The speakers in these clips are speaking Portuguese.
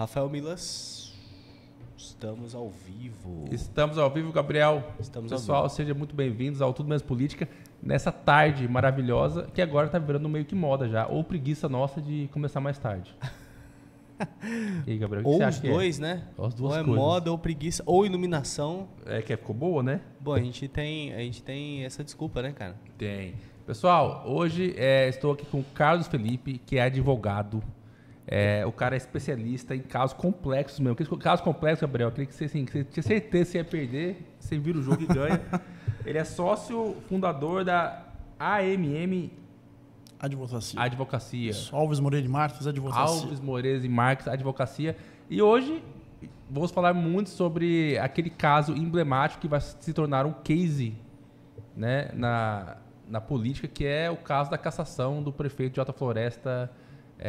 Rafael Milas, estamos ao vivo. Estamos ao vivo, Gabriel. Estamos ao Pessoal, vivo. sejam muito bem-vindos ao Tudo Menos Política, nessa tarde maravilhosa, que agora tá virando meio que moda já, ou preguiça nossa de começar mais tarde. E aí, Gabriel, o que Ou você os acha que dois, é? né? Ou as duas ou é coisas. moda, ou preguiça, ou iluminação. É que ficou boa, né? Bom, a gente tem essa desculpa, né, cara? Tem. Pessoal, hoje estou aqui com o Carlos Felipe, que é advogado. O cara é especialista em casos complexos mesmo. Aqueles casos complexos, Gabriel, aquele que você tinha certeza que você ia perder, você vira o jogo e ganha. Ele é sócio fundador da AMM Advocacia. Alves Moreira de Marques, Advocacia. Alves Moreira e Marques Advocacia. E hoje vamos falar muito sobre aquele caso emblemático que vai se tornar um case, né, na política, que é o caso da cassação do prefeito de Alta Floresta,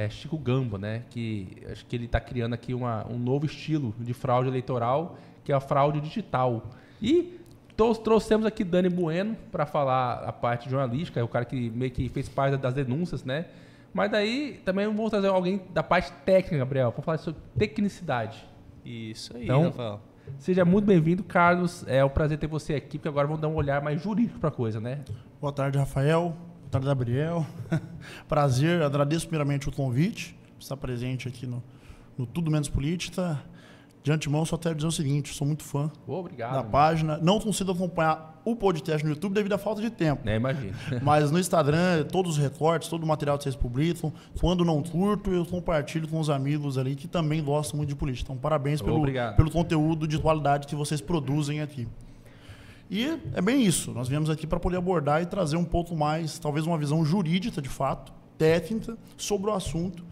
Chico Gamba, né? Que acho que ele está criando aqui um novo estilo de fraude eleitoral, que é a fraude digital. E trouxemos aqui Dani Bueno para falar a parte jornalística, é o cara que meio que fez parte das denúncias, né? Mas daí também vamos trazer alguém da parte técnica, Gabriel, para falar sobre tecnicidade. Isso aí, Então, Rafael. Seja muito bem-vindo, Carlos. É um prazer ter você aqui, porque agora vamos dar um olhar mais jurídico para a coisa, né? Boa tarde, Rafael. Boa tarde, Gabriel. Prazer, agradeço primeiramente o convite, estar presente aqui no Tudo Menos Política. De antemão, só quero dizer o seguinte, sou muito fã Obrigado, da página. Não consigo acompanhar o podcast no YouTube devido à falta de tempo. Imagina. Mas no Instagram, todos os recortes, todo o material que vocês publicam, quando não curto, eu compartilho com os amigos ali que também gostam muito de política. Então, parabéns pelo conteúdo de qualidade que vocês produzem aqui. E é bem isso. Nós viemos aqui para poder abordar e trazer um pouco mais, talvez uma visão jurídica, de fato, técnica, sobre o assunto,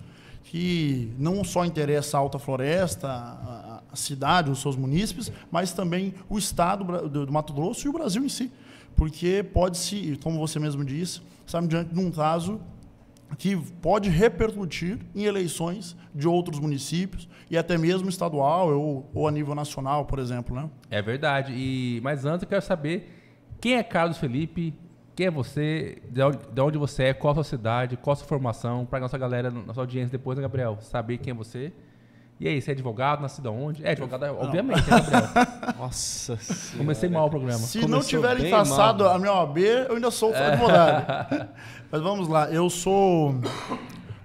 que não só interessa a Alta Floresta, a cidade, os seus munícipes, mas também o estado do Mato Grosso e o Brasil em si. Porque pode-se, como você mesmo disse, estamos diante de um caso que pode repercutir em eleições de outros municípios e até mesmo estadual ou a nível nacional, por exemplo, né? É verdade. Mas antes eu quero saber quem é Carlos Felipe, quem é você, de onde você é, qual a sua cidade, qual a sua formação, para a nossa galera, nossa audiência depois, né, Gabriel, saber quem é você. E aí, você é advogado, nascido aonde? Advogado, obviamente, né, Gabriel? Nossa senhora. Comecei mal o programa. Se não tiverem traçado a minha OAB, eu ainda sou advogado. Mas vamos lá, eu sou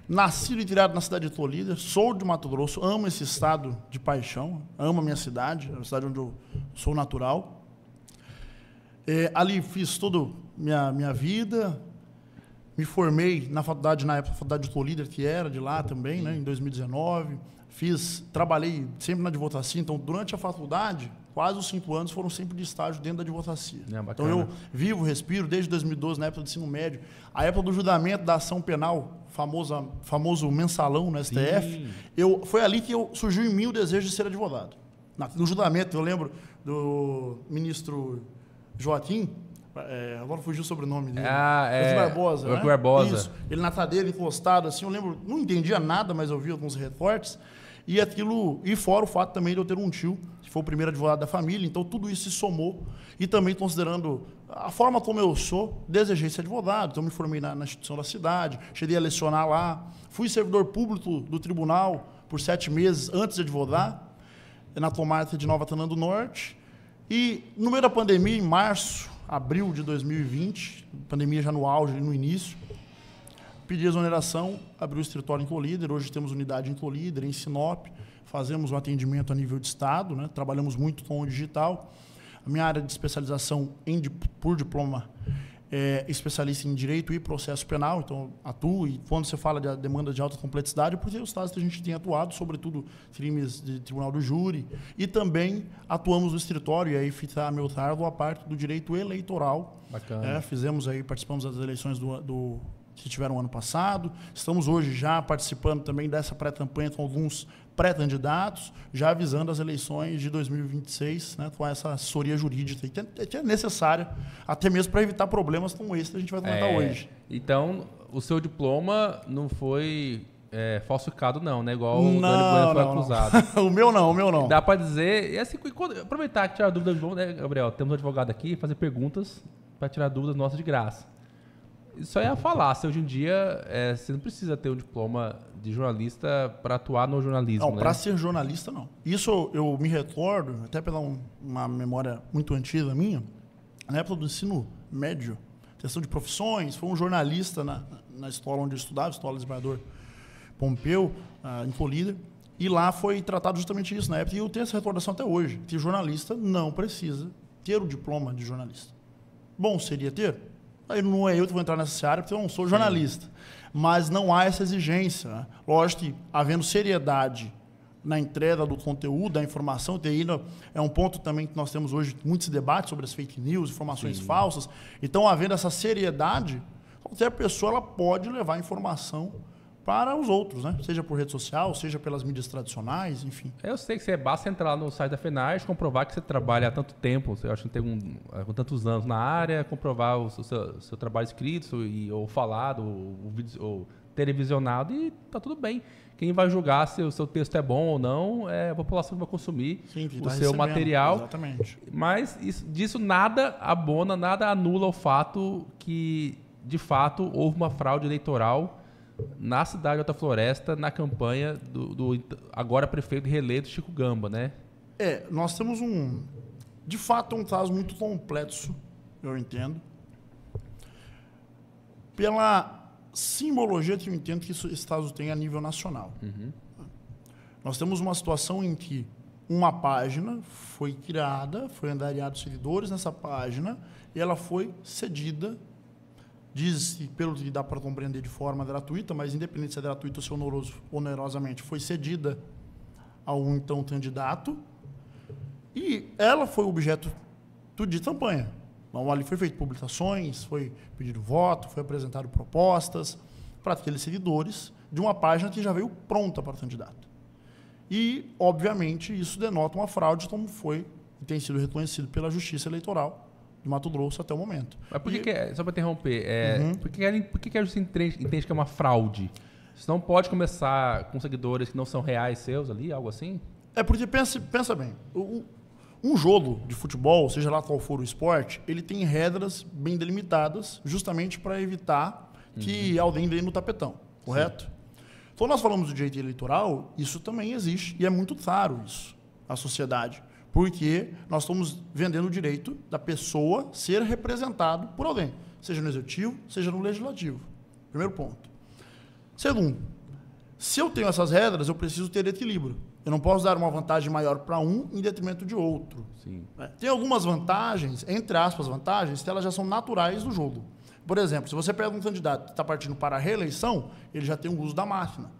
nascido e criado na cidade de Tolida, sou de Mato Grosso, amo esse estado de paixão, amo a minha cidade, é a cidade onde eu sou natural. Ali fiz toda minha vida, me formei na faculdade, na época, a faculdade de Tolida, que era de lá também, né, em 2019. Trabalhei sempre na advocacia, então durante a faculdade, quase os 5 anos foram sempre de estágio dentro da advocacia. Então eu vivo, respiro desde 2012, na época do ensino médio, a época do julgamento da ação penal, famoso mensalão no STF. Foi ali que surgiu em mim o desejo de ser advogado. No julgamento, eu lembro do ministro Joaquim, agora fugiu o sobrenome dele. Barbosa, né? Barbosa. Isso. Ele na cadeira, encostado, assim, eu lembro, não entendia nada, mas eu vi alguns recortes. E fora o fato também de eu ter um tio, que foi o primeiro advogado da família, então tudo isso se somou. E também considerando a forma como eu sou, desejei ser advogado, então me formei na instituição da cidade, cheguei a lecionar lá, fui servidor público do tribunal por 7 meses antes de advogar, na comarca de Nova Canaã do Norte. E no meio da pandemia, em abril de 2020, pandemia já no auge, no início, pedi exoneração, abri o escritório em Colíder, hoje temos unidade em Colíder, em Sinop, fazemos um atendimento a nível de estado, né? Trabalhamos muito com o digital. A minha área de especialização por diploma é especialista em direito e processo penal, então atuo, e quando você fala de demanda de alta complexidade, porque os casos que a gente tem atuado, sobretudo crimes de tribunal do júri, e também atuamos no escritório, e aí fica a meu cargo a parte do direito eleitoral. Bacana. Participamos das eleições que tiveram ano passado. Estamos hoje já participando também dessa pré-campanha com alguns pré-candidatos, já avisando as eleições de 2026, né, com essa assessoria jurídica que é necessária, até mesmo para evitar problemas como esse que a gente vai comentar hoje. Então, o seu diploma não foi falsificado não, né? Igual o Dani Bueno foi acusado. O meu não. Dá para dizer... E assim, aproveitar que tirar dúvidas, né, Gabriel? Temos um advogado aqui, fazer perguntas para tirar dúvidas nossas de graça. Isso aí é a falácia. Hoje em dia, você não precisa ter um diploma de jornalista para atuar no jornalismo, Não, né? para ser jornalista, não. Isso eu me recordo, até pela uma memória muito antiga minha, na época do ensino médio, questão de profissões, foi um jornalista na escola onde eu estudava, Escola Desembargador Pompeu, em Colíder, e lá foi tratado justamente isso na época, e eu tenho essa recordação até hoje, que jornalista não precisa ter o diploma de jornalista. Bom seria ter? Aí não é eu que vou entrar nessa área, porque eu não sou jornalista. Mas não há essa exigência. Né? Lógico que, havendo seriedade na entrega do conteúdo, da informação, TI é um ponto também que nós temos hoje muitos debates sobre as fake news, informações falsas. Então, havendo essa seriedade, qualquer pessoa ela pode levar informação para os outros, né? Seja por rede social, seja pelas mídias tradicionais, enfim. Eu sei que basta entrar lá no site da FENARTE, comprovar que você trabalha há tanto tempo, eu acho que tem com tantos anos na área, comprovar o seu trabalho escrito ou falado, ou televisionado, e tá tudo bem. Quem vai julgar se o seu texto é bom ou não é a população que vai consumir o seu material. Exatamente. Mas disso nada abona, nada anula o fato que, de fato, houve uma fraude eleitoral na cidade de Alta Floresta, na campanha do agora prefeito reeleito Chico Gamba, né? Nós temos de fato, um caso muito complexo, eu entendo, pela simbologia que eu entendo que esse caso tem a nível nacional. Uhum. Nós temos uma situação em que uma página foi criada, foi angariados seguidores nessa página, e ela foi cedida, diz-se, pelo que dá para compreender, de forma gratuita, mas independente se é gratuito ou se onerosamente, foi cedida ao então candidato, e ela foi objeto de campanha. Então, ali foi feito publicações, foi pedido voto, foi apresentado propostas para aqueles seguidores de uma página que já veio pronta para o candidato. E, obviamente, isso denota uma fraude, como foi e tem sido reconhecido pela Justiça Eleitoral de Mato Grosso até o momento. Mas por que, só para interromper, por que a Justiça entende que é uma fraude? Você não pode começar com seguidores que não são reais seus ali, algo assim? Porque, pensa bem, um jogo de futebol, seja lá qual for o esporte, ele tem regras bem delimitadas, justamente para evitar que alguém dê no tapetão, correto? Sim. Então, nós falamos do direito eleitoral, isso também existe, e é muito claro isso, a sociedade. Porque nós estamos vendendo o direito da pessoa ser representado por alguém, seja no executivo, seja no legislativo. Primeiro ponto. Segundo, se eu tenho essas regras, eu preciso ter equilíbrio. Eu não posso dar uma vantagem maior para um em detrimento de outro. Sim. Tem algumas vantagens, entre aspas, vantagens, que elas já são naturais do jogo. Por exemplo, se você pega um candidato que está partindo para a reeleição, ele já tem o uso da máquina.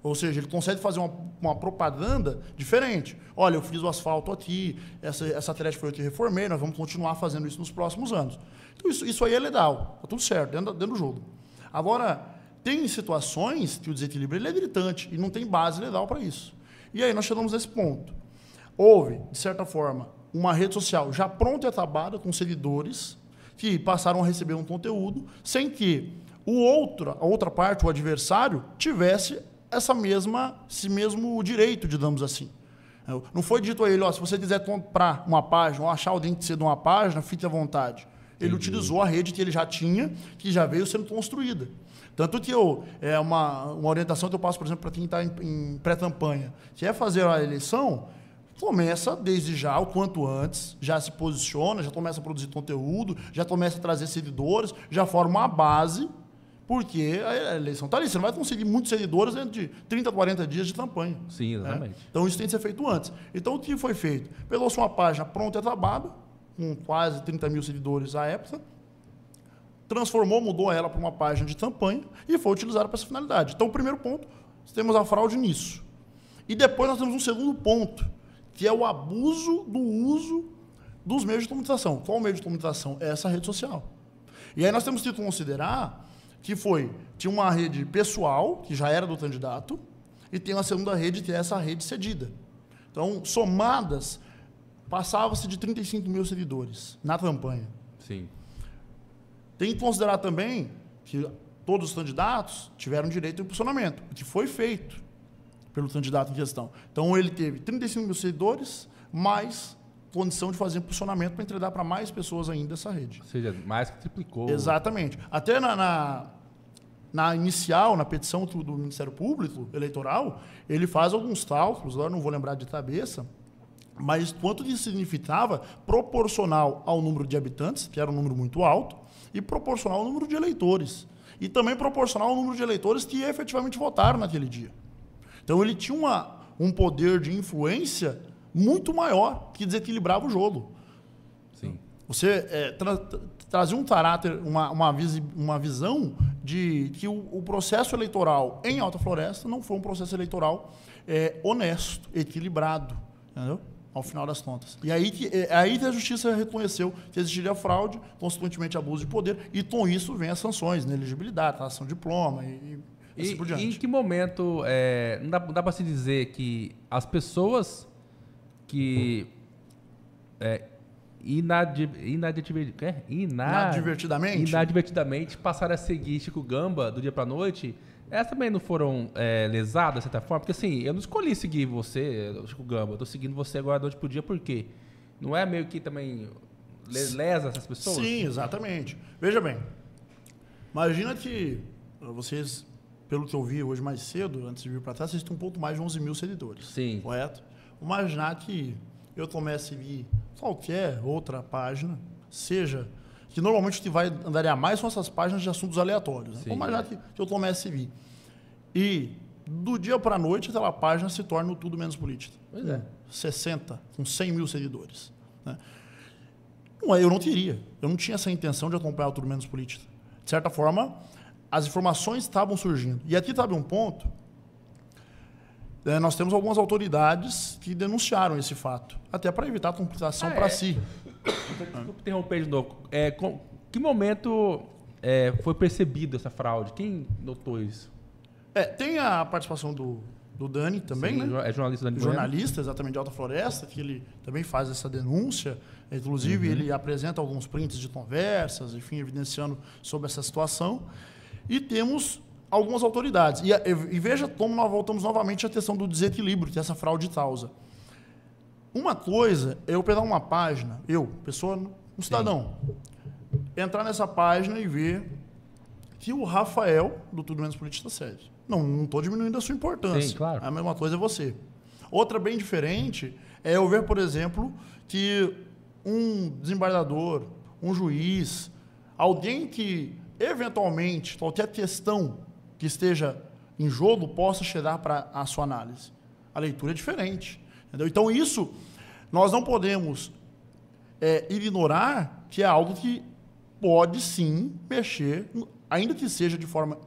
Ou seja, ele consegue fazer uma propaganda diferente. Olha, eu fiz o asfalto aqui, essa creche foi eu que reformei, nós vamos continuar fazendo isso nos próximos anos. Então, isso aí é legal, está tudo certo, dentro do jogo. Agora, tem situações que o desequilíbrio ele é gritante e não tem base legal para isso. E aí nós chegamos nesse ponto. Houve, de certa forma, uma rede social já pronta e acabada, com seguidores, que passaram a receber um conteúdo, sem que a outra parte, o adversário, tivesse esse mesmo direito, digamos assim. Não foi dito a ele, se você quiser comprar uma página ou achar alguém que seja de uma página, fique à vontade. Ele utilizou a rede que ele já tinha, que já veio sendo construída. Tanto que uma orientação que eu passo, por exemplo, para quem está em pré-campanha, que é fazer a eleição, começa desde já, o quanto antes, já se posiciona, já começa a produzir conteúdo, já começa a trazer seguidores, já forma uma base, porque a eleição está ali. Você não vai conseguir muitos seguidores dentro de 30, 40 dias de campanha. Sim, exatamente. Então, isso tem que ser feito antes. Então, o que foi feito? Pegou-se uma página pronta e acabada, com quase 30 mil seguidores à época, mudou ela para uma página de campanha e foi utilizada para essa finalidade. Então, o primeiro ponto, temos a fraude nisso. E depois nós temos um segundo ponto, que é o abuso do uso dos meios de comunicação. Qual o meio de comunicação? É essa rede social. E aí nós temos que considerar que tinha uma rede pessoal, que já era do candidato, e tem uma segunda rede, que é essa rede cedida. Então, somadas, passava-se de 35 mil seguidores na campanha. Sim. Tem que considerar também que todos os candidatos tiveram direito ao impulsionamento, o que foi feito pelo candidato em questão. Então, ele teve 35 mil seguidores, mais condição de fazer impulsionamento para entregar para mais pessoas ainda essa rede. Ou seja, mais que triplicou. Exatamente. Até na inicial, na petição do Ministério Público Eleitoral, ele faz alguns cálculos, agora não vou lembrar de cabeça, mas quanto isso significava proporcional ao número de habitantes, que era um número muito alto, e proporcional ao número de eleitores. E também proporcional ao número de eleitores que efetivamente votaram naquele dia. Então ele tinha um poder de influência muito maior que desequilibrava o jogo. Sim. Você trazia um caráter, uma visão de que o processo eleitoral em Alta Floresta não foi um processo eleitoral honesto, equilibrado, entendeu? Ao final das contas. E aí que a Justiça reconheceu que existiria fraude, consequentemente abuso de poder, e com isso vem as sanções, inelegibilidade, ação de diploma e assim por diante. Em que momento, não dá para se dizer que as pessoas que inadvertidamente passaram a seguir Chico Gamba do dia para a noite, essas também não foram lesadas, de certa forma? Porque assim, eu não escolhi seguir você, Chico Gamba, eu tô seguindo você agora da noite pro dia, por quê? Não é meio que também lesa essas pessoas? Sim, exatamente. Veja bem, imagina que vocês, pelo que eu vi hoje mais cedo, antes de vir para trás, vocês têm um pouco mais de 11 mil seguidores. Sim. Correto? Imaginar que eu comece a seguir qualquer outra página, seja... que normalmente o que vai andaria mais são essas páginas de assuntos aleatórios. Né? Vamos imaginar que eu comece a seguir. E do dia para a noite, aquela página se torna o Tudo Menos Política. Pois é. 60, com 100 mil seguidores. Né? Eu não teria. Eu não tinha essa intenção de acompanhar o Tudo Menos Política. De certa forma, as informações estavam surgindo. E aqui sabe um ponto. Nós temos algumas autoridades que denunciaram esse fato, até para evitar complicação para si. Desculpa interromper de novo. Que momento foi percebido essa fraude? Quem notou isso? Tem a participação do Dani também, sim, né? É jornalista Dani jornalista, exatamente, de Alta Floresta, que ele também faz essa denúncia. Inclusive, ele apresenta alguns prints de conversas, enfim, evidenciando sobre essa situação. E temos algumas autoridades. E veja como nós voltamos novamente à questão do desequilíbrio que essa fraude causa. Uma coisa é eu pegar uma página, um cidadão, entrar nessa página e ver que o Rafael, do Tudo Menos Política, está sério. Não estou diminuindo a sua importância. Sim, claro. A mesma coisa é você. Outra bem diferente é eu ver, por exemplo, que um desembargador, um juiz, alguém que, eventualmente, qualquer questão que esteja em jogo possa chegar para a sua análise. A leitura é diferente. Entendeu? Então, isso, nós não podemos ignorar que é algo que pode, sim, mexer, ainda que seja de forma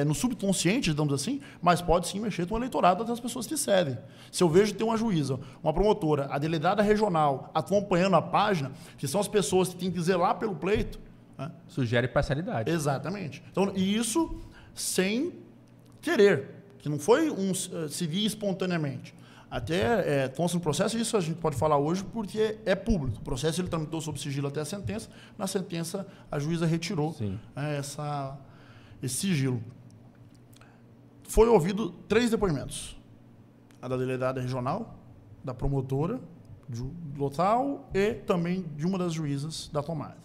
no subconsciente, digamos assim, mas pode, sim, mexer com o eleitorado das pessoas que cedem. Se eu vejo que tem uma juíza, uma promotora, a delegada regional acompanhando a página, que são as pessoas que têm que zelar pelo pleito... Né? Sugere parcialidade. Exatamente. Então, e isso sem querer, que não foi seguir espontaneamente. Até consta no processo, isso a gente pode falar hoje porque é público. O processo ele tramitou sob sigilo até a sentença. Na sentença, a juíza retirou esse sigilo. Foi ouvido 3 depoimentos. A da delegada regional, da promotora do local e também de uma das juízas da tomada.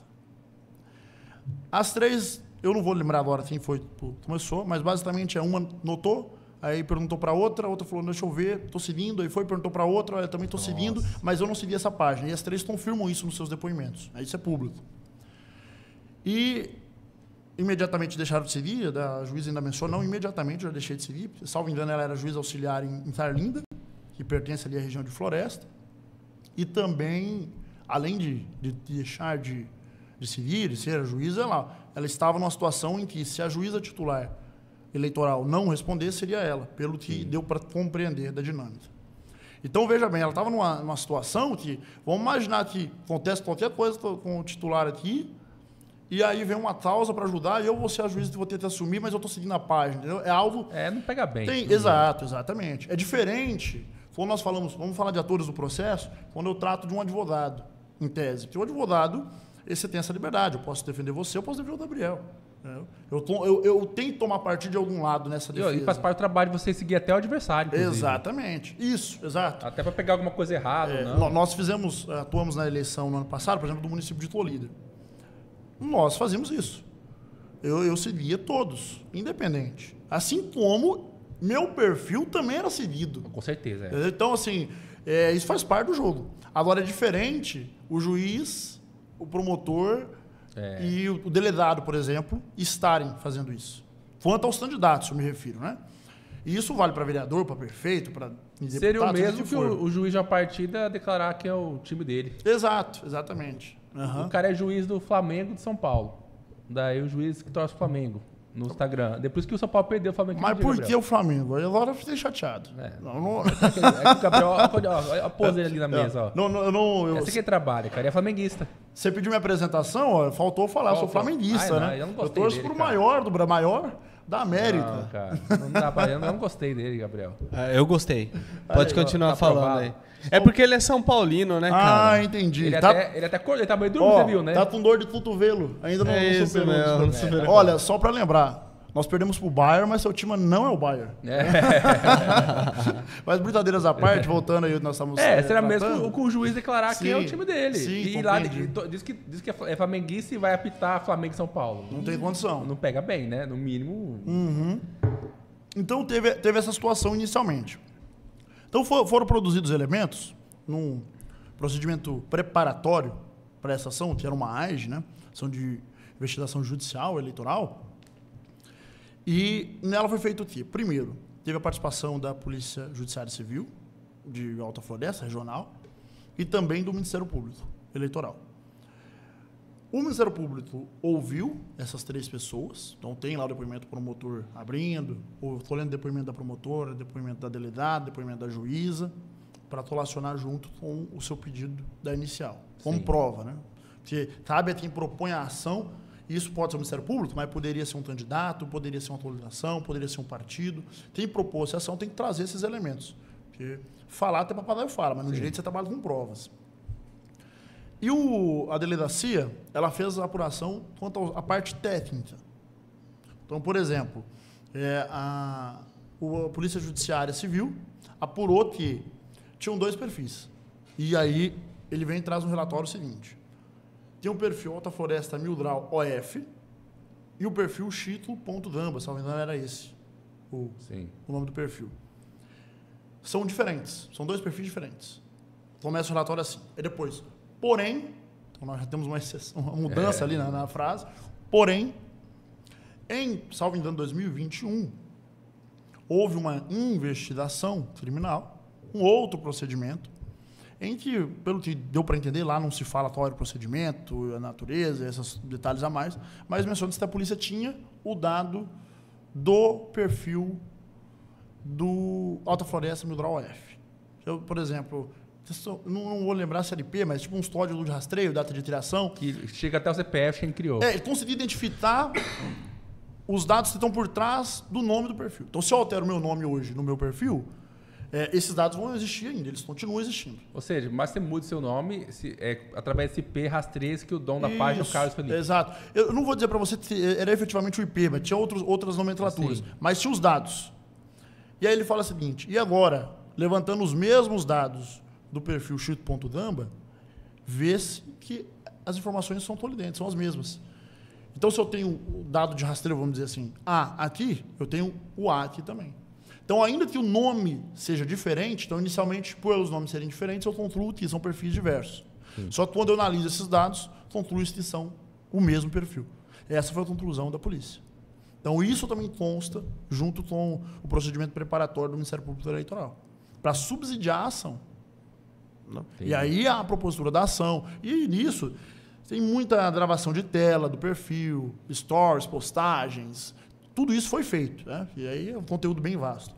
As 3, eu não vou lembrar agora quem foi que começou, mas basicamente uma notou, aí perguntou para outra falou, deixa eu ver, estou seguindo, aí perguntou para outra, eu também estou seguindo, mas eu não segui essa página. E as 3 confirmam isso nos seus depoimentos. Isso é público. E imediatamente deixaram de seguir, a juíza ainda menciona, não imediatamente, eu já deixei de seguir, porque, salvo engano, ela era juíza auxiliar em Carlinda, que pertence ali à região de Floresta, e também, além de deixar de seguir e ser a juíza, ela estava numa situação em que, se a juíza titular eleitoral não respondesse, seria ela, pelo que deu para compreender da dinâmica. Então, veja bem, ela estava numa situação que, vamos imaginar que acontece qualquer coisa com o titular aqui, e aí vem uma causa para ajudar, e eu vou ser a juíza que vou ter que assumir, mas eu estou seguindo a página, entendeu? É algo... não pega bem. Exatamente. É diferente, quando nós vamos falar de atores do processo, quando eu trato de um advogado, em tese. Porque o advogado, você tem essa liberdade, eu posso defender você, eu posso defender o Gabriel. Eu tenho que tomar partido de algum lado nessa defesa. E faz parte do trabalho de você seguir até o adversário, inclusive. Exatamente. Isso, exato. Até para pegar alguma coisa errada, não. Nós atuamos na eleição no ano passado, por exemplo, do município de Tolida. Nós fazíamos isso. Eu seguia todos, independente. Assim como meu perfil também era seguido. Com certeza. Então, assim, isso faz parte do jogo. Agora é diferente o juiz, o promotor e o delegado, por exemplo, estarem fazendo isso. Quanto aos candidatos, eu me refiro, né? E isso vale para vereador, para prefeito, para deputado. Seria o mesmo que o juiz de uma partida declarar que é o time dele. Exato, exatamente. O cara é juiz do Flamengo de São Paulo. Daí o juiz que torce o Flamengo no Instagram. Depois que o São Paulo perdeu, o Flamengo... Mas por que o Flamengo? Agora eu fiquei chateado. É que o Gabriel... Olha a pose dele ali na mesa, ó. Esse aqui trabalha, cara. É flamenguista. Você pediu minha apresentação, ó, faltou falar. Eu sou flamenguista, né? Eu não gostei torço dele, pro cara. maior da América. Não, cara. Não dá pra... Eu não gostei dele, Gabriel. Eu gostei. Pode continuar tá falando aprovado. aí. É porque ele é São Paulino, né, cara? Entendi. Ele tá meio dormindo, você viu, né? Tá com dor de cotovelo. Ainda não superou. não superou. Olha, só pra lembrar. Nós perdemos pro Bayern, mas seu time não é o Bayern. Mas brincadeiras à parte, voltando aí, nós estamos... será mesmo com o juiz declarar que é o time dele. Sim, e lá diz que é flamenguista e vai apitar Flamengo e São Paulo. Não tem condição. Não pega bem, né? No mínimo... Então teve essa situação inicialmente. Então foram produzidos elementos num procedimento preparatório para essa ação, que era uma AIG, né? Ação de investigação judicial eleitoral. E nela foi feito o quê? Primeiro, teve a participação da Polícia Judiciária Civil, de Alta Floresta, regional, e também do Ministério Público Eleitoral. O Ministério Público ouviu essas 3 pessoas, então tem lá o depoimento do promotor abrindo, estou lendo depoimento da promotora, depoimento da delegada, depoimento da juíza, para colacionar junto com o seu pedido da inicial, como prova, né? Porque cabe a quem propõe a ação. Isso pode ser o Ministério Público, mas poderia ser um candidato, poderia ser uma autorização, poderia ser um partido. Quem propôs essa ação tem que trazer esses elementos. Porque falar até papagaio fala, mas no direito você trabalha com provas. E a delegacia, ela fez a apuração quanto à parte técnica. Então, por exemplo, a Polícia Judiciária Civil apurou que tinham 2 perfis. E aí ele vem e traz um relatório seguinte. Tem um perfil Alta Floresta Mildral OF e o perfil Chito.Damba, se não me engano era esse o nome do perfil. São diferentes, são 2 perfis diferentes. Começa o relatório assim. E depois, porém, então nós já temos uma mudança ali na frase, porém, salvo engano, 2021, houve uma investigação criminal, um outro procedimento, em que, pelo que deu para entender, lá não se fala qual era o procedimento, a natureza, esses detalhes a mais, mas menciona-se que a polícia tinha o dado do perfil do Alta Floresta Mildral OF. Eu, por exemplo, não vou lembrar se era IP, mas tipo um código de rastreio, data de criação. Que chega até o CPF quem criou. Ele conseguiu identificar os dados que estão por trás do nome do perfil. Então, se eu altero o meu nome hoje no meu perfil, esses dados vão existir ainda, eles continuam existindo. Ou seja, mas você muda seu nome, através desse IP rastreia que o dono da página é o Carlos Felipe. Exato. Eu não vou dizer para você que era efetivamente o IP, mas tinha outras nomenclaturas. Sim. Mas tinha os dados. E aí ele fala o seguinte, e agora, levantando os mesmos dados do perfil Chito.Damba, vê-se que as informações são tolidentes, são as mesmas. Então, se eu tenho o dado de rastreio, vamos dizer assim, A aqui, eu tenho o A aqui também. Então, ainda que o nome seja diferente, então, inicialmente, por os nomes serem diferentes, eu concluo que são perfis diversos. Sim. Só que quando eu analiso esses dados, concluo que são o mesmo perfil. Essa foi a conclusão da polícia. Então, isso também consta junto com o procedimento preparatório do Ministério Público Eleitoral, para subsidiar a ação. E aí a propositura da ação. E nisso, tem muita gravação de tela do perfil, stories, postagens. Tudo isso foi feito, né? E aí é um conteúdo bem vasto.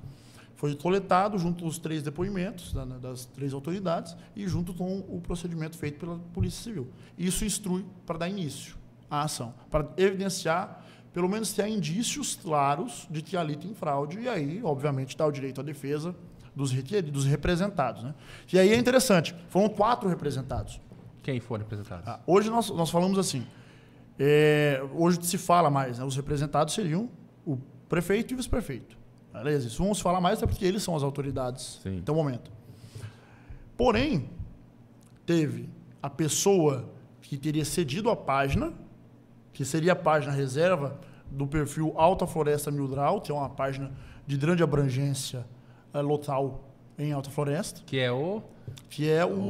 Foi coletado junto os 3 depoimentos das 3 autoridades e junto com o procedimento feito pela Polícia Civil. Isso instrui para dar início à ação, para evidenciar, pelo menos se há indícios claros de que ali tem fraude, e aí, obviamente, dá o direito à defesa dos representados. Né? E aí é interessante, foram 4 representados. Quem foram representados? Hoje nós falamos assim, Hoje se fala mais, né? Os representados seriam o prefeito e o vice-prefeito. Beleza? Isso vamos falar mais até porque eles são as autoridades até o momento. Porém, teve a pessoa que teria cedido a página, que seria a página reserva do perfil Alta Floresta Mildral, que é uma página de grande abrangência local em Alta Floresta. Que é o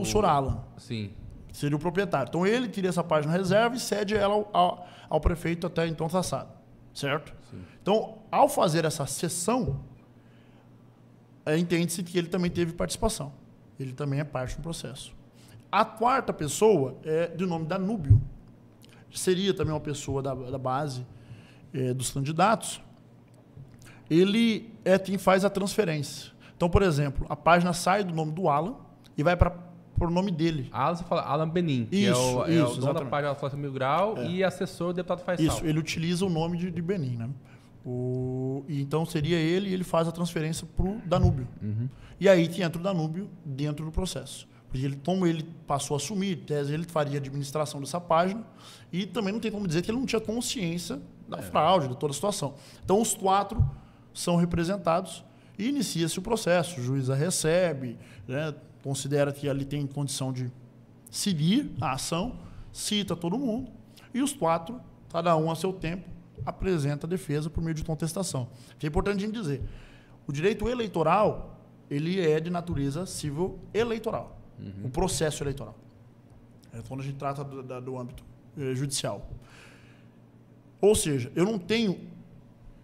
Sr. Alan. Sim. Que seria o proprietário. Então ele teria essa página reserva e cede ela ao prefeito até então traçado. Certo? Sim. Então, ao fazer essa cessão, entende-se que ele também teve participação. Ele também é parte do processo. A quarta pessoa é do nome Danúbio. Seria também uma pessoa da base dos candidatos. Ele é quem faz a transferência. Então, por exemplo, a página sai do nome do Alan e vai para o nome dele. Alan, você fala Alan Benin, que é o dono da página da Floresta Mil Grau e assessor do deputado Faisal. Isso, ele utiliza o nome de Benin, né? Então seria ele e ele faz a transferência para o Danúbio. Uhum. E aí que entra o Danúbio dentro do processo. Porque como ele passou a assumir, tese, ele faria a administração dessa página e também não tem como dizer que ele não tinha consciência da fraude, de toda a situação. Então os 4 são representados e inicia-se o processo. O juiz a recebe, né, considera que ali tem condição de seguir a ação, cita todo mundo e os 4, cada um a seu tempo, apresenta a defesa por meio de contestação. É importante a gente dizer, o direito eleitoral ele é de natureza civil eleitoral. O processo eleitoral. Quando a gente trata do âmbito judicial. Ou seja, eu não tenho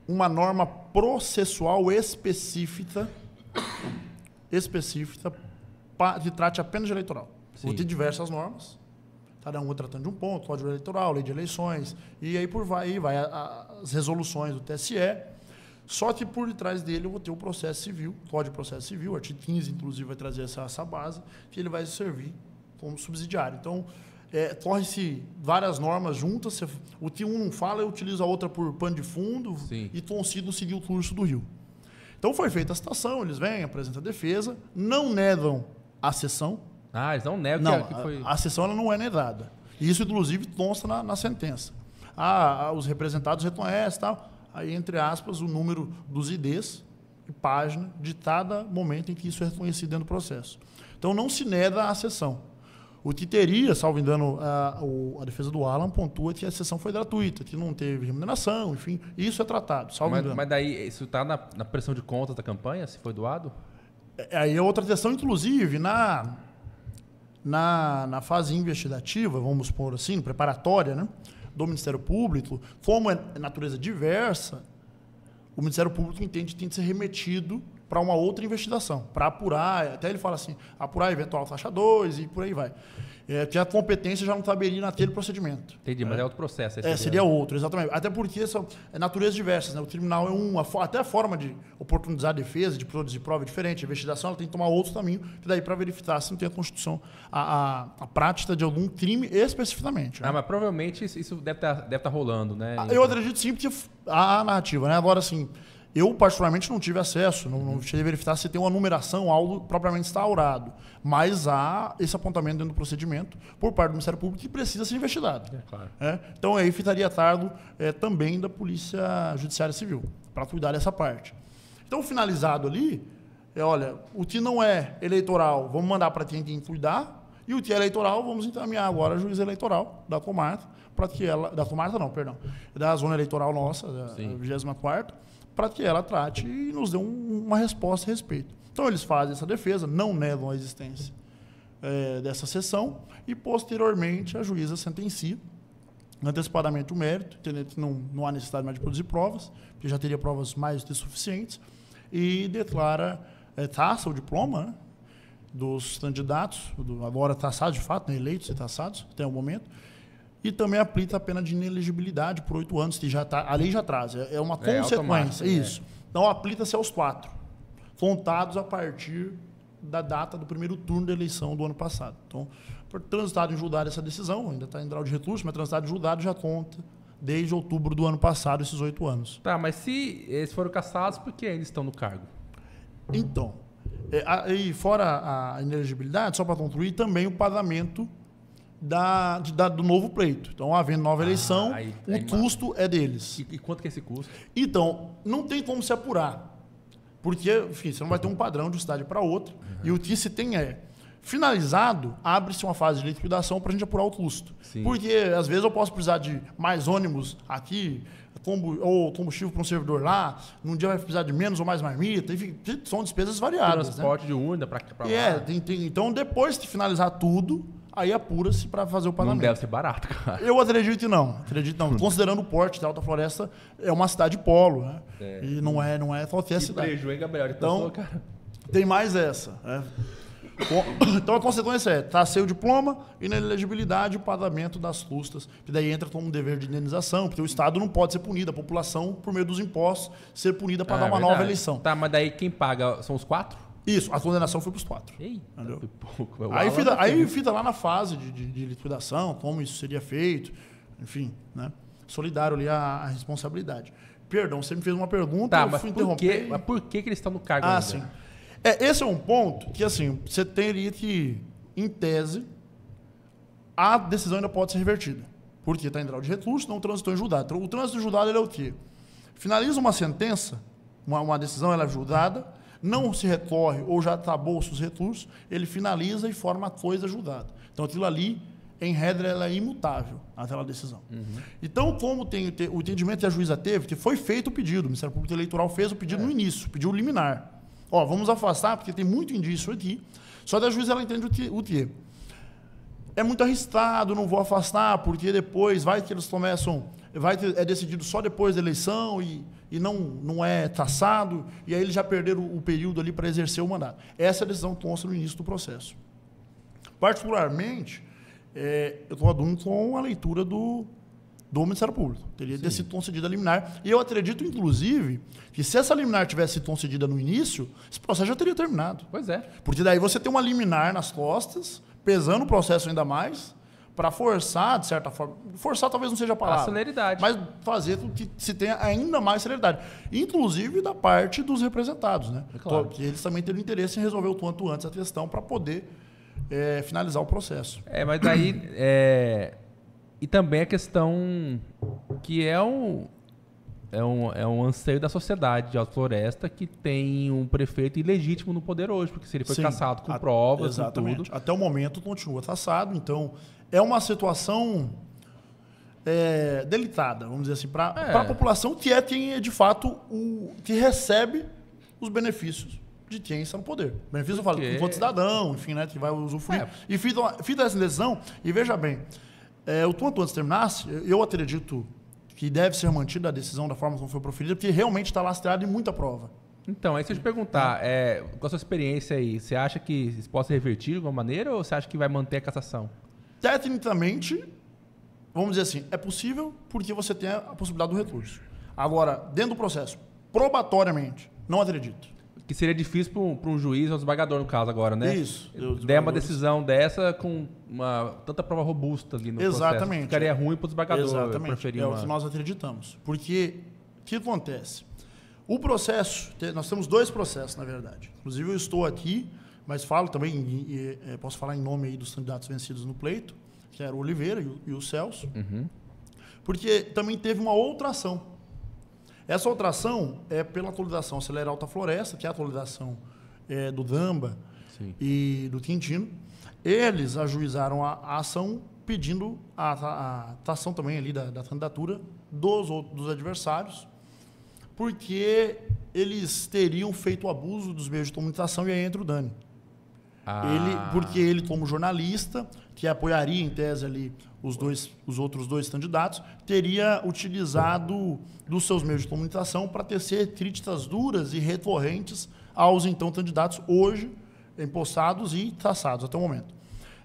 uma norma processual específica que trate apenas de eleitoral. Vou ter diversas normas, cada uma tratando de um ponto, Código Eleitoral, Lei de Eleições, e aí por vai as resoluções do TSE. Só que por detrás dele eu vou ter o processo civil, Código de Processo Civil, artigo 15, inclusive, vai trazer essa base, que ele vai servir como subsidiário. Então, corre-se várias normas juntas, o que um não fala, eu utilizo a outra por pano de fundo e consigo seguir o curso do rio. Então, foi feita a citação, eles vêm, apresentam a defesa, não negam a sessão. Eles não negam que foi... A sessão ela não é negada. Isso, inclusive, consta na sentença. Os representados reconhecem e tal. Aí, entre aspas, o número dos IDs e página de cada momento em que isso é reconhecido dentro do processo. Então, não se nega a sessão. O que teria, salvo engano, a defesa do Alan pontua que a sessão foi gratuita, que não teve remuneração, enfim, isso é tratado, salvo engano. Mas daí, isso está na pressão de contas da campanha, se foi doado? Aí é outra questão, inclusive, na fase investigativa, vamos supor assim, preparatória, né? Do Ministério Público, como é natureza diversa, o Ministério Público entende que tem que ser remetido para uma outra investigação, para apurar, até ele fala assim, apurar eventual taxa 2 e por aí vai. Que a competência já não caberia naquele procedimento. Entendi, mas é outro processo. Seria outro, exatamente. Até porque são naturezas diversas, né? O tribunal é até a forma de oportunizar a defesa, de produzir prova é diferente. A investigação ela tem que tomar outro caminho, que daí para verificar se não tem a Constituição, a prática de algum crime especificamente. Né? Mas provavelmente isso deve estar rolando, né? Eu acredito sim, porque a narrativa, né? Agora, assim, eu particularmente não tive acesso, não cheguei a verificar se tem uma numeração, algo propriamente instaurado. Mas há esse apontamento dentro do procedimento por parte do Ministério Público que precisa ser investigado. Claro. Então, aí ficaria a cargo também da Polícia Judiciária Civil, para cuidar dessa parte. Então, finalizado ali, olha, o que não é eleitoral, vamos mandar para quem tem que cuidar, e o que é eleitoral, vamos encaminhar agora a juíza eleitoral da comarca, para que ela... Da comarca não, perdão. Da zona eleitoral nossa, da 24ª, para que ela trate e nos dê uma resposta a respeito. Então, eles fazem essa defesa, não negam a existência dessa sessão e, posteriormente, a juíza sentencia antecipadamente o mérito, entendendo que não há necessidade mais de produzir provas, porque já teria provas mais do que suficientes, e declara taça o diploma, né, dos candidatos, agora taçados de fato, né, eleitos e taçados até o momento, e também aplica a pena de inelegibilidade por 8 anos, que já a lei já traz, é uma consequência, isso. Então, aplica-se aos 4, contados a partir da data do primeiro turno da eleição do ano passado. Então, por transitado em julgado essa decisão, ainda está em grau de recurso, mas transitado em julgado já conta desde outubro do ano passado, esses 8 anos. Tá, mas se eles foram cassados, por que ainda estão no cargo? Então, e fora a inelegibilidade, só para concluir, também o pagamento do novo pleito. Então, havendo nova eleição, o custo é deles. E quanto que é esse custo? Então, não tem como se apurar. Porque, enfim, você não vai ter um padrão de uma cidade para outra. E o que se tem finalizado, abre-se uma fase de liquidação para a gente apurar o custo. Sim. Porque, às vezes, eu posso precisar de mais ônibus aqui, ou combustível para um servidor lá, num dia vai precisar de menos ou mais marmita, enfim, são despesas variadas. Transporte de urna para lá. Então, depois de finalizar tudo, aí apura-se para fazer o pagamento. Não deve ser barato, cara. Eu acredito que não. Considerando o porte da Alta Floresta, é uma cidade polo, né? E não é qualquer cidade. Prejuízo, hein, Gabriel? Então, tem mais essa. Então, a consequência é tracer o diploma, inelegibilidade e o pagamento das custas. Que daí entra como um dever de indenização, porque o Estado não pode ser punido, a população, por meio dos impostos, ser punida para dar uma nova eleição. Tá, mas daí quem paga são os 4? Isso, a condenação foi para os 4. Ei, entendeu? Pouco. Aí fica lá na fase de liquidação, como isso seria feito, enfim, né? Solidário ali a responsabilidade. Perdão, você me fez uma pergunta, eu fui interromper. Mas por que eles estão no cargo ainda? ainda? Sim. Esse é um ponto que, assim, você teria que, em tese, a decisão ainda pode ser revertida. Porque está em grau de recurso, não transitou em julgado. O trânsito em julgado ele é o quê? Finaliza uma sentença, uma decisão ela é julgada, não se recorre ou já acabou os recursos, ele finaliza e forma a coisa julgada. Então, aquilo ali, em regra, ela é imutável, aquela decisão. Então, como tem o entendimento que a juíza teve, que foi feito o pedido, o Ministério Público Eleitoral fez o pedido no início, pediu liminar. Vamos afastar, porque tem muito indício aqui. Só que a juíza ela entende o quê? É muito arriscado, não vou afastar, porque depois vai que eles começam... é decidido só depois da eleição e não é traçado, e aí eles já perderam o período ali para exercer o mandato. Essa é a decisão que consta no início do processo. Particularmente, eu estou adulto com a leitura do Ministério Público. Teria sido concedida a liminar. E eu acredito, inclusive, que se essa liminar tivesse sido concedida no início, esse processo já teria terminado. Pois é. Porque daí você tem uma liminar nas costas, pesando o processo ainda mais, para forçar, de certa forma... Forçar talvez não seja a palavra. A celeridade. Mas fazer com que se tenha ainda mais celeridade. Inclusive da parte dos representados, né? Claro. Porque eles também teriam interesse em resolver o quanto antes a questão para poder finalizar o processo. Mas daí... E também a questão que é um anseio da sociedade de Alta Floresta que tem um prefeito ilegítimo no poder hoje, porque se ele foi cassado com provas e tudo. Até o momento continua cassado, então é uma situação delicada, vamos dizer assim, para a população que quem de fato que recebe os benefícios de quem está no poder. Benefício eu falo enquanto cidadão, enfim, né, que vai usufruir. E fita essa decisão, e veja bem, o quanto antes terminasse, eu acredito que deve ser mantida a decisão da forma como foi proferida, porque realmente está lastreado em muita prova. Então, aí se eu te perguntar, com a sua experiência aí, você acha que isso pode ser revertido de alguma maneira ou você acha que vai manter a cassação? Tecnicamente, vamos dizer assim, é possível porque você tem a possibilidade do recurso. Agora, dentro do processo, probatoriamente, não acredito. Que seria difícil para um juiz ou um desembargador, no caso agora, né? Isso. Der uma decisão dessa com tanta prova robusta ali no processo. Ficaria ruim para o desembargador. Exatamente. É o que nós acreditamos. Porque, o que acontece? O processo, nós temos 2 processos, na verdade. Inclusive, eu estou aqui, mas falo também, posso falar em nome aí dos candidatos vencidos no pleito, que era o Oliveira e o Celso, porque também teve uma outra ação. Essa outra ação é pela atualização Acelera Alta Floresta, que é a atualização do Damba e do Quintino. Eles ajuizaram a ação pedindo a tação também ali da candidatura dos adversários, porque eles teriam feito abuso dos meios de comunicação e aí entra o Dani. Porque ele, como jornalista, que apoiaria em tese ali os outros 2 candidatos, teria utilizado dos seus meios de comunicação para tecer críticas duras e recorrentes aos então candidatos hoje empossados e traçados até o momento.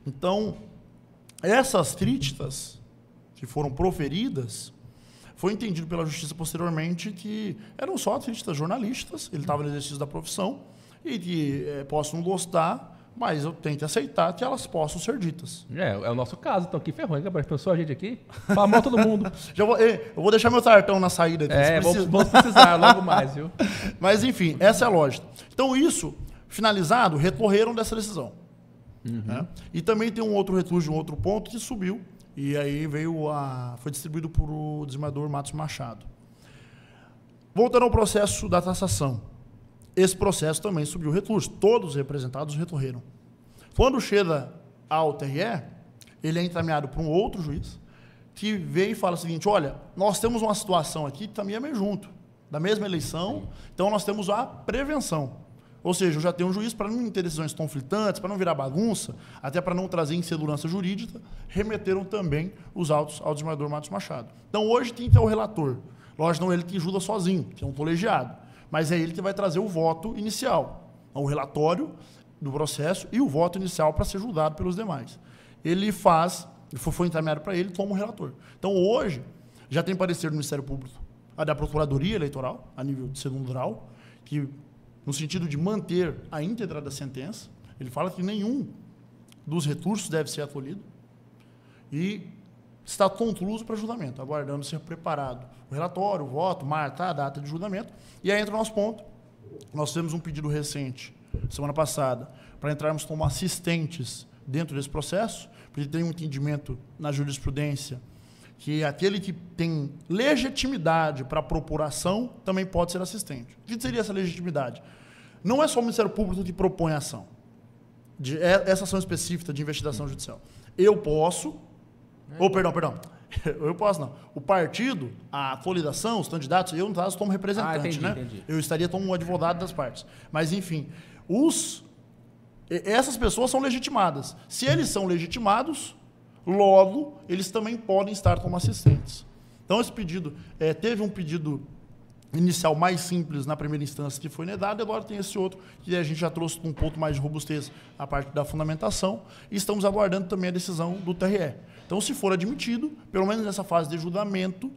Então, essas críticas que foram proferidas, foi entendido pela justiça posteriormente que eram só críticas jornalistas, ele estava no exercício da profissão, e que posso não gostar, mas eu tenho que aceitar que elas possam ser ditas. É o nosso caso, então que ferrou, hein, Gabriel? Pensou a gente aqui? Fala mal todo mundo. Eu vou deixar meu cartão na saída. Vamos precisar logo mais, viu? Mas, enfim, essa é a lógica. Então, isso, finalizado, recorreram dessa decisão. Né? E também tem um outro recurso de um outro ponto que subiu, e aí foi distribuído por o desembargador Matos Machado. Voltando ao processo da tassação. Esse processo também subiu recurso. Todos os representados recorreram. Quando chega ao TRE, ele é encaminhado para um outro juiz, que vem e fala o seguinte, olha, nós temos uma situação aqui que também é meio junto, da mesma eleição, então nós temos a prevenção. Ou seja, eu já tenho um juiz para não ter decisões conflitantes, para não virar bagunça, até para não trazer insegurança jurídica, remeteram também os autos ao desembargador Matos Machado. Então, hoje tem que ter o relator. Lógico, não é ele que julga sozinho, que é um colegiado, mas é ele que vai trazer o voto inicial, o relatório do processo e o voto inicial para ser julgado pelos demais. Ele foi encaminhado para ele como relator. Então, hoje, já tem parecer do Ministério Público, a da Procuradoria Eleitoral, a nível de segundo grau, que no sentido de manter a íntegra da sentença. Ele fala que nenhum dos recursos deve ser acolhido e está concluído para julgamento, aguardando ser preparado o relatório, o voto, marcar a data de julgamento. E aí entra o nosso ponto. Nós temos um pedido recente, semana passada, para entrarmos como assistentes dentro desse processo, porque tem um entendimento na jurisprudência que aquele que tem legitimidade para propor ação também pode ser assistente. O que seria essa legitimidade? Não é só o Ministério Público que propõe a ação, essa ação específica de investigação judicial. Eu posso, perdão, eu posso não. O partido, a coligação, os candidatos, eu no caso como representante, entendi. Eu estaria como um advogado das partes. Mas, enfim, essas pessoas são legitimadas. Se eles são legitimados, logo, eles também podem estar como assistentes. Então, esse pedido, teve um pedido inicial mais simples na primeira instância que foi negado, e agora tem esse outro que a gente já trouxe um ponto mais de robustez a parte da fundamentação, e estamos aguardando também a decisão do TRE. Então, se for admitido, pelo menos nessa fase de julgamento,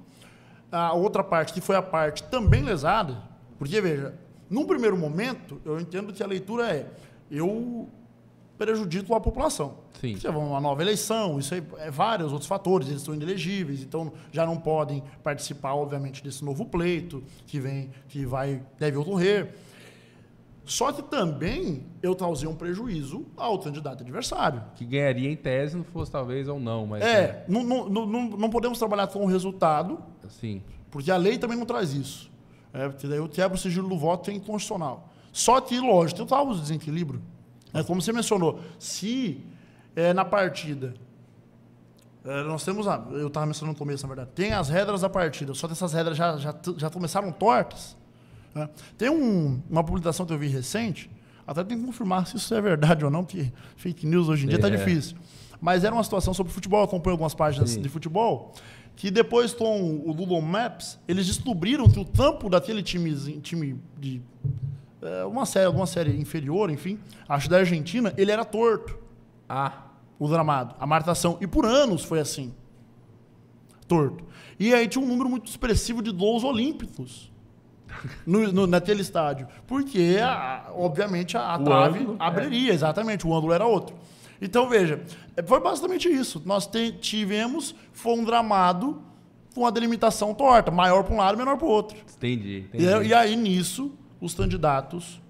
a outra parte, que foi a parte também lesada, porque, veja, num primeiro momento, eu entendo que a leitura eu prejudico a população. Sim. Porque é uma nova eleição, isso aí vários outros fatores, eles estão inelegíveis, então já não podem participar, obviamente, desse novo pleito deve ocorrer. Só que também eu causei um prejuízo ao candidato adversário. Que ganharia em tese, não fosse talvez ou não, mas... Não podemos trabalhar com o resultado, Sim. porque a lei também não traz isso. Porque daí eu quebro o sigilo do voto, é inconstitucional. Só que, lógico, tem o desequilíbrio. Como você mencionou, se na partida nós temos, eu estava mencionando no começo, na verdade, tem as regras da partida, só que essas regras já começaram tortas. Tem uma publicação que eu vi recente, até tem que confirmar se isso é verdade ou não, porque fake news hoje em dia está difícil. Mas era uma situação sobre futebol, eu acompanho algumas páginas de futebol, que depois com o Google Maps, eles descobriram que o campo daquele time de alguma série inferior, enfim, acho da Argentina, ele era torto. O gramado, a marcação. E por anos foi assim. Torto. E aí tinha um número muito expressivo de gols olímpicos naquele estádio. Porque, obviamente, a trave abriria, exatamente, o ângulo era outro. Então, veja, foi basicamente isso. Nós tivemos, foi um gramado com a delimitação torta, maior para um lado e menor para o outro. Entendi. E aí, nisso, os candidatos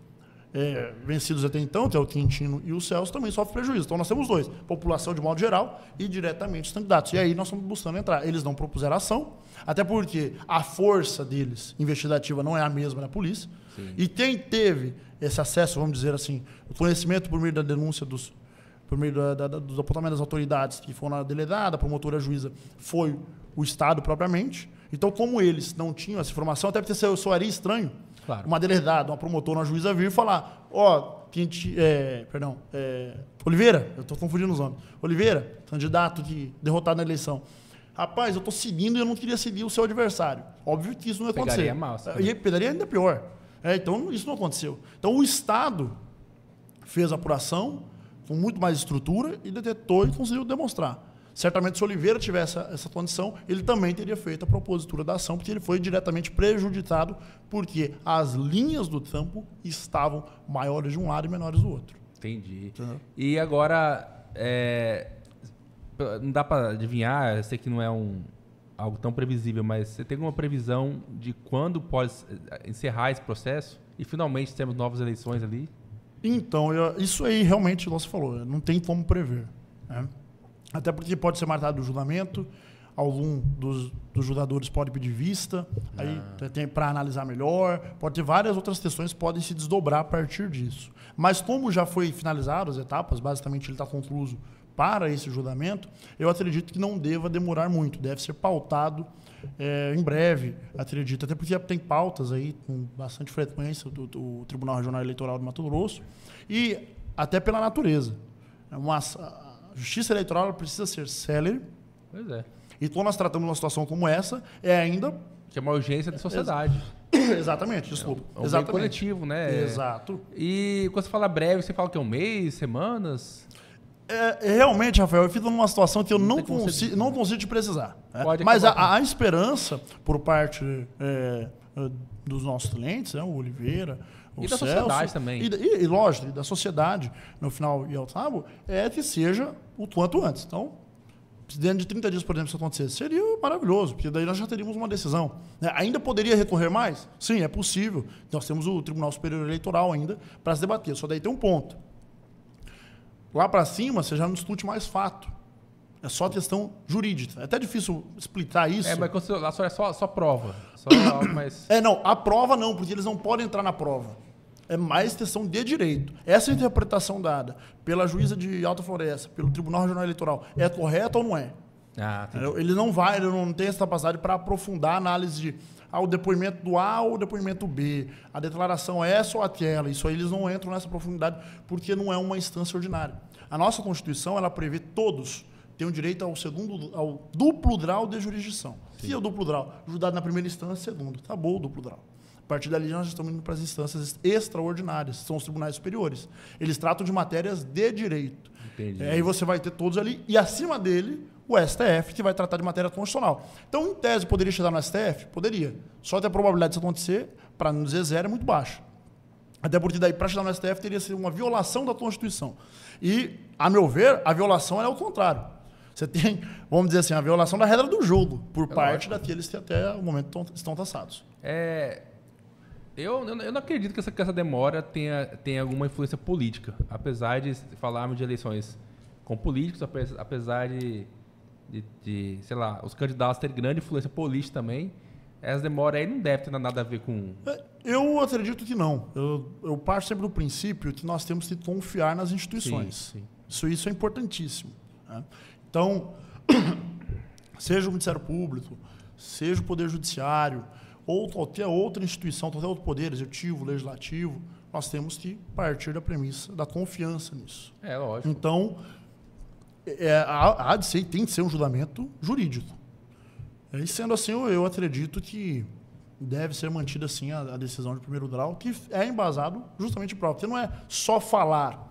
vencidos até então, que é o Quintino e o Celso, também sofrem prejuízo. Então, nós temos dois, população de modo geral e diretamente os candidatos. E aí, nós estamos buscando entrar. Eles não propuseram ação, até porque a força deles, investigativa, não é a mesma da polícia. Sim. E quem teve esse acesso, vamos dizer assim, o conhecimento por meio da denúncia por meio dos apontamentos das autoridades, que foram na delegada, a promotora, a juíza, foi o Estado propriamente. Então, como eles não tinham essa informação, até porque soaria estranho, claro, uma delegada, uma promotora, uma juíza vir e falar, Oliveira, eu estou confundindo os nomes, Oliveira, candidato derrotado na eleição, rapaz, eu estou seguindo e eu não queria seguir o seu adversário. Óbvio que isso não ia acontecer. Pegaria mal. E pegaria ainda pior. Então, isso não aconteceu. Então, o Estado fez a apuração com muito mais estrutura e detetou e conseguiu demonstrar. Certamente, se Oliveira tivesse essa condição, ele também teria feito a propositura da ação, porque ele foi diretamente prejudicado, porque as linhas do campo estavam maiores de um lado e menores do outro. Entendi. E agora, não dá para adivinhar, eu sei que não é algo tão previsível, mas você tem alguma previsão de quando pode encerrar esse processo e finalmente temos novas eleições ali? Então, isso aí realmente, como você falou, não tem como prever. Né? Até porque pode ser marcado o julgamento, algum dos julgadores pode pedir vista, aí tem para analisar melhor, pode ter várias outras questões que podem se desdobrar a partir disso. Mas como já foi finalizado as etapas, basicamente ele está concluído para esse julgamento, eu acredito que não deva demorar muito, deve ser pautado em breve, acredito, até porque tem pautas aí com bastante frequência do Tribunal Regional Eleitoral do Mato Grosso e até pela natureza. A justiça eleitoral precisa ser célere. Pois é. E quando nós tratamos uma situação como essa, é ainda... Que é uma urgência da sociedade. Exatamente, desculpa. É um bem coletivo, né? Exato. E quando você fala breve, você fala que é um mês, semanas? Realmente, Rafael, eu fico numa situação que eu não consigo te precisar. Né? Mas a esperança por parte dos nossos clientes, né? O Oliveira, o da Celso, sociedade também. E lógico, da sociedade, no final e ao cabo, é que seja o quanto antes. Então, dentro de 30 dias, por exemplo, se acontecer, seria maravilhoso, porque daí nós já teríamos uma decisão. Ainda poderia recorrer mais? Sim, é possível. Nós temos o Tribunal Superior Eleitoral ainda para se debater. Só daí tem um ponto. Lá para cima, você já não discute mais fato. É só questão jurídica. É até difícil explicar isso. Mas lá só é só prova. Só algo mais... Não, a prova não, porque eles não podem entrar na prova. É mais questão de direito. Essa interpretação dada pela juíza de Alta Floresta, pelo Tribunal Regional Eleitoral, é correta ou não é? Ele não tem essa capacidade para aprofundar a análise de o depoimento do A ou o depoimento B, a declaração essa ou aquela. Isso aí eles não entram nessa profundidade porque não é uma instância ordinária. A nossa Constituição, ela prevê todos têm o direito ao duplo grau de jurisdição. O que é o duplo grau? Julgado na primeira instância, segunda. Acabou o duplo grau. A partir dali, nós estamos indo para as instâncias extraordinárias, são os tribunais superiores. Eles tratam de matérias de direito. Entendi. Aí você vai ter todos ali, e acima dele, o STF, que vai tratar de matéria constitucional. Então, em tese, poderia chegar no STF? Poderia. Só que a probabilidade disso acontecer, para não dizer zero, é muito baixa. Até porque daí, para chegar no STF, teria sido uma violação da Constituição. E, a meu ver, a violação é o contrário. Você tem, vamos dizer assim, a violação da regra do jogo, por parte daqueles que até o momento estão taxados. Eu não acredito que essa demora tenha alguma influência política. Apesar de falarmos de eleições com políticos, apesar de sei lá, os candidatos terem grande influência política também, essa demora aí não deve ter nada a ver com... Eu acredito que não. Eu parto sempre do princípio que nós temos que confiar nas instituições. Sim. Isso é importantíssimo. Né? Então, seja o Ministério Público, seja o Poder Judiciário, ou qualquer outra instituição, qualquer outro poder, executivo, legislativo, nós temos que partir da premissa da confiança nisso. Lógico. Então, tem que ser um julgamento jurídico. E sendo assim, eu acredito que deve ser mantida assim a decisão de primeiro grau, que é embasado justamente em prova. Porque não é só falar.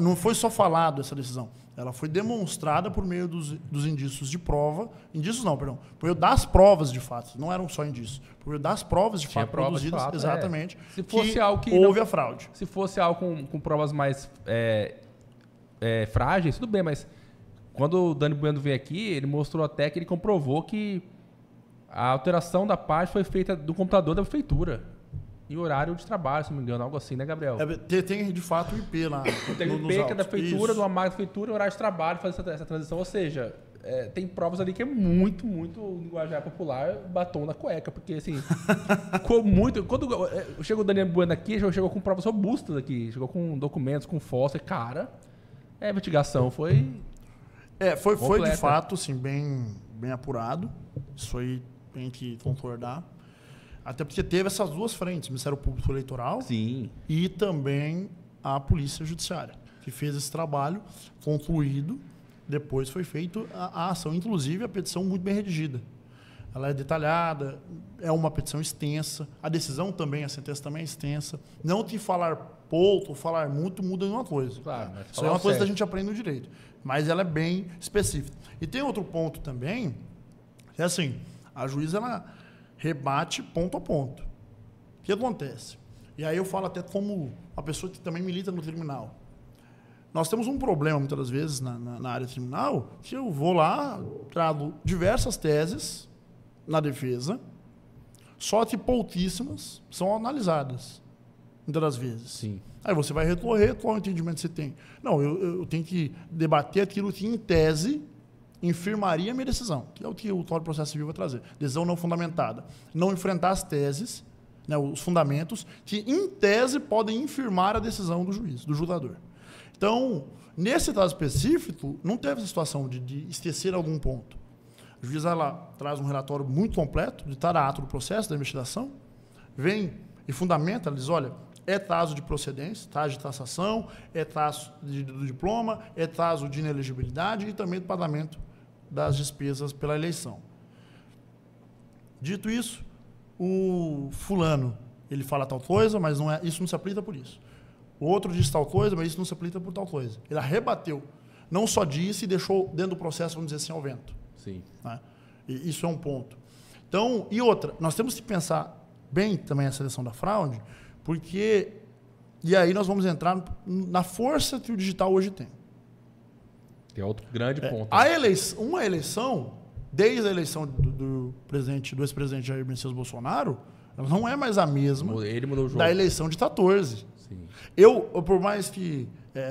Não foi só falado essa decisão. Ela foi demonstrada por meio dos indícios de prova. Indícios não, perdão. Por meio das provas de fato. Não eram só indícios. Por meio das provas de fato produzidas. De fato, exatamente. Se fosse algo que houve a fraude. Se fosse algo com provas mais frágeis, tudo bem, mas quando o Dani Bueno veio aqui, ele mostrou até que ele comprovou que a alteração da parte foi feita do computador da prefeitura. Em horário de trabalho, se não me engano, algo assim, né, Gabriel? Tem de fato o IP lá. Tem o IP que é da prefeitura, de uma máquina da prefeitura, horário de trabalho, fazer essa transição. Ou seja, tem provas ali que é muito, muito linguajar popular, batom na cueca. Porque, assim, quando chegou o Daniel Bueno aqui, chegou com provas robustas aqui, chegou com documentos, com fóssil. Cara, a investigação foi. Foi de fato, assim, bem apurado. Isso aí tem que concordar. Até porque teve essas duas frentes, o Ministério Público Eleitoral. Sim. E também a Polícia Judiciária, que fez esse trabalho concluído. Depois foi feita a ação, inclusive a petição muito bem redigida. Ela é detalhada, é uma petição extensa. A decisão também, a sentença também é extensa. Não que falar pouco ou falar muito muda uma coisa. Claro, isso é uma coisa que a gente aprende no direito. Mas ela é bem específica. E tem outro ponto também, que é assim, a juíza ela rebate ponto a ponto. O que acontece? E aí eu falo até como uma pessoa que também milita no tribunal. Nós temos um problema, muitas das vezes, na área criminal, que eu vou lá, trago diversas teses na defesa, só que pouquíssimas são analisadas. muitas das vezes. Sim. Aí você vai recorrer, qual o entendimento que você tem? Não, eu tenho que debater aquilo que, em tese, infirmaria a minha decisão, que é o que o Código de Processo Civil vai trazer. Decisão não fundamentada. Não enfrentar as teses, né, os fundamentos, que, em tese, podem infirmar a decisão do juiz, do julgador. Então, nesse caso específico, não teve essa situação de esquecer algum ponto. O juiz vai lá, traz um relatório muito completo de cada ato do processo, da investigação, vem e fundamenta, diz, olha, é caso de procedência, caso de tassação, é caso do diploma, é caso de inelegibilidade e também do pagamento das despesas pela eleição. Dito isso, o fulano, ele fala tal coisa, mas não é, isso não se aplica por isso. O outro diz tal coisa, mas isso não se aplica por tal coisa. Ele rebateu. Não só disse e deixou dentro do processo, vamos dizer assim, ao vento. Sim. Né? E isso é um ponto. Então, e outra, nós temos que pensar bem também a seleção da fraude, porque, e aí nós vamos entrar na força que o digital hoje tem. Tem outro grande ponto. Uma eleição, desde a eleição do ex-presidente Jair Messias Bolsonaro, não é mais a mesma Ele mudou o jogo. da eleição de 14. Sim. Eu, por mais que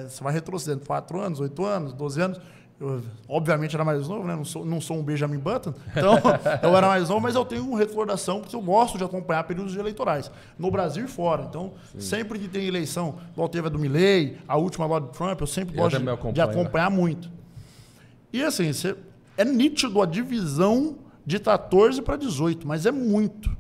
você vai retrocedendo 4 anos, 8 anos, 12 anos, eu, obviamente era mais novo, né? Não sou um Benjamin Button, então eu era mais novo, mas eu tenho uma recordação, porque eu gosto de acompanhar períodos eleitorais, no Brasil e fora. Então, sempre que tem eleição, igual teve a do Milley, a última agora do Trump, eu sempre gosto de acompanhar muito. E assim, é nítido a divisão de 14 para 18, mas é muito.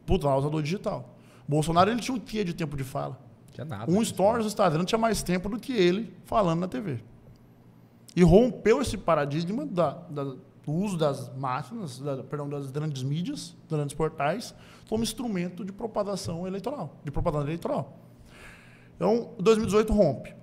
Por causa do digital. Bolsonaro, ele tinha um quê de tempo de fala? Tinha nada. Um stories no Instagram tinha mais tempo do que ele falando na TV. E rompeu esse paradigma do uso das máquinas, das grandes mídias, dos grandes portais, como instrumento de propagação eleitoral, de propaganda eleitoral. Então, 2018 rompe.